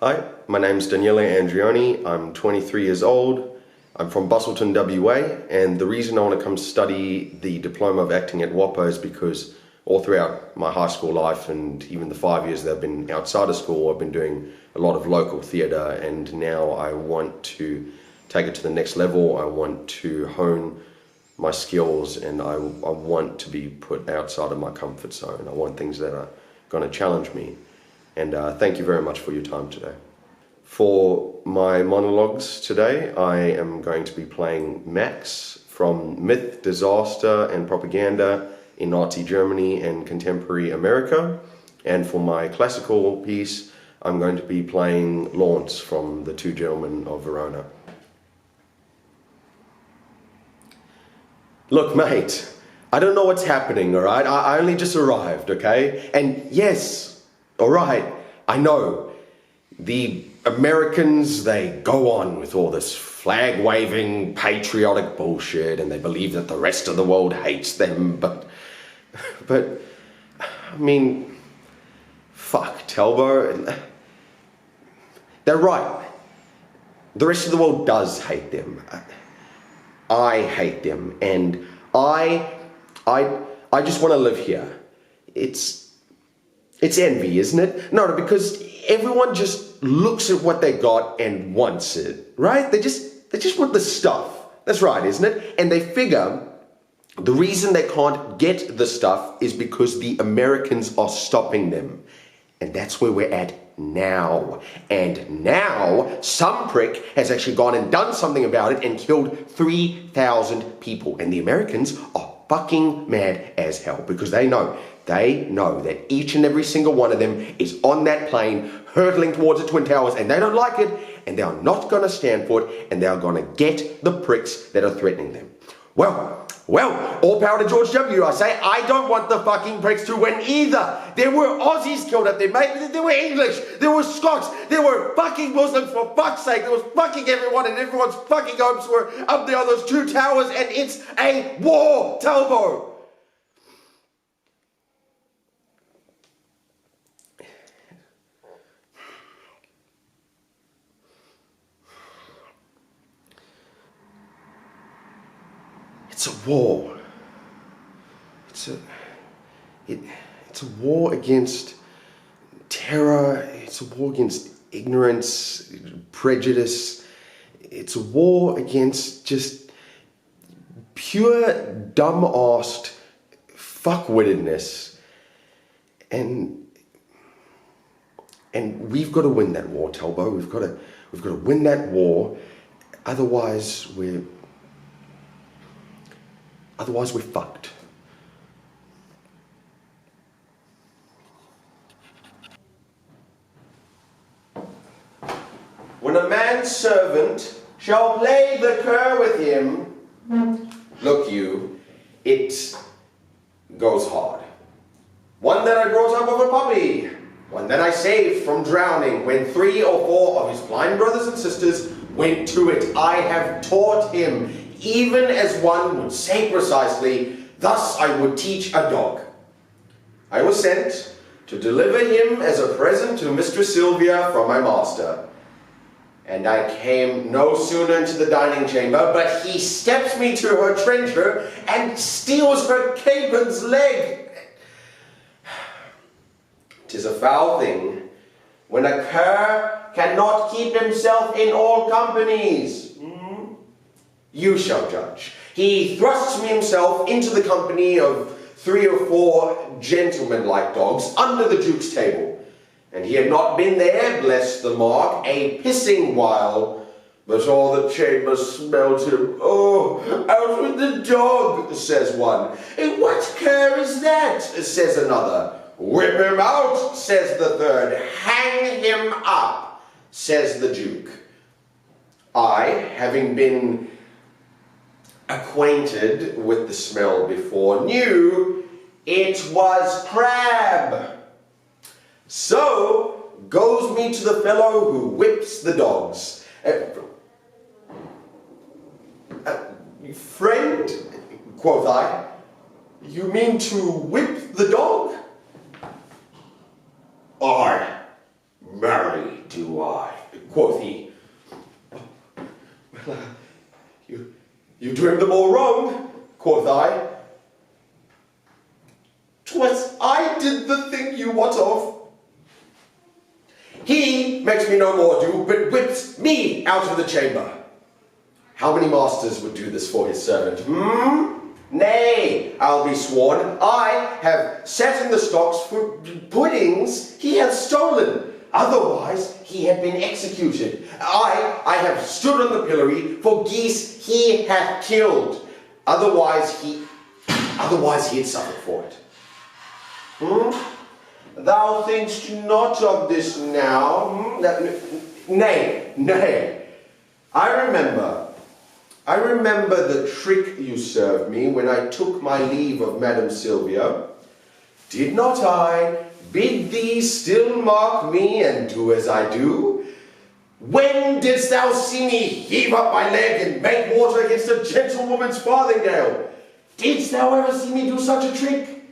Hi, my name's Daniele Andreone. I'm 23 years old. I'm from Busselton, WA, and the reason I want to come study the Diploma of Acting at WAAPA is because all throughout my high school life and even the 5 years that I've been outside of school, I've been doing a lot of local theatre, and now I want to take it to the next level. I want to hone my skills, and I want to be put outside of my comfort zone. I want things that are going to challenge me. And thank you very much for your time today. For my monologues today, I am going to be playing Max from Myth, Disaster and Propaganda in Nazi Germany and Contemporary America. And for my classical piece, I'm going to be playing Launce from The Two Gentlemen of Verona. Look, mate, I don't know what's happening, all right? I only just arrived, okay? And yes, all right, I know, the Americans, they go on with all this flag-waving, patriotic bullshit, and they believe that the rest of the world hates them, but I mean, fuck, Telbo, they're right. The rest of the world does hate them. I hate them, and I just want to live here. It's envy, isn't it? No, because everyone just looks at what they got and wants it, right? They just want the stuff. That's right, isn't it? And they figure the reason they can't get the stuff is because the Americans are stopping them. And that's where we're at now. And now some prick has actually gone and done something about it and killed 3,000 people. And the Americans are fucking mad as hell because they know that each and every single one of them is on that plane hurtling towards the Twin Towers, and they don't like it, and they are not going to stand for it, and they are going to get the pricks that are threatening them. Well, all power to George W. I say, I don't want the fucking pricks to win either. There were Aussies killed up there, mate. There were English, there were Scots, there were fucking Muslims, for fuck's sake. There was fucking everyone, and everyone's fucking hopes were up there on those two towers, and it's a war, Talbot. It's a war. It's a war against terror. It's a war against ignorance, prejudice. It's a war against just pure dumb-assed fuck-wittedness. And we've got to win that war, Talbot. We've got to win that war. Otherwise we're fucked. When a man's servant shall play the cur with him, look you, it goes hard. One that I brought up of a puppy, one that I saved from drowning when 3 or 4 of his blind brothers and sisters went to it. I have taught him, even as one would say precisely, thus I would teach a dog. I was sent to deliver him as a present to Mistress Sylvia from my master. And I came no sooner into the dining chamber, but he steps me to her trencher and steals her capon's leg. 'Tis a foul thing when a cur cannot keep himself in all companies. You shall judge. He thrusts me himself into the company of 3 or 4 gentleman-like dogs under the Duke's table. And he had not been there, bless the mark, a pissing while, but all the chamber smelled him. Oh, out with the dog, says one. And what cur is that, says another. Whip him out, says the third. Hang him up, says the Duke. I, having been acquainted with the smell before, knew it was crab. So goes me to the fellow who whips the dogs. Friend, quoth I, you mean to whip the dog? Aye, marry. do I, quoth he. Well, you dreamed them all wrong, quoth I. 'Twas I did the thing you wot of. He makes me no more do, but whips me out of the chamber. How many masters would do this for his servant? Nay, I'll be sworn, I have sat in the stocks for puddings he hath stolen. Otherwise he had been executed. I have stood on the pillory for geese he hath killed. Otherwise he had suffered for it. Thou thinkst not of this now? Nay. I remember the trick you served me when I took my leave of Madam Sylvia. Did not I bid thee still mark me and do as I do? When didst thou see me heave up my leg and make water against a gentlewoman's farthingale? Didst thou ever see me do such a trick?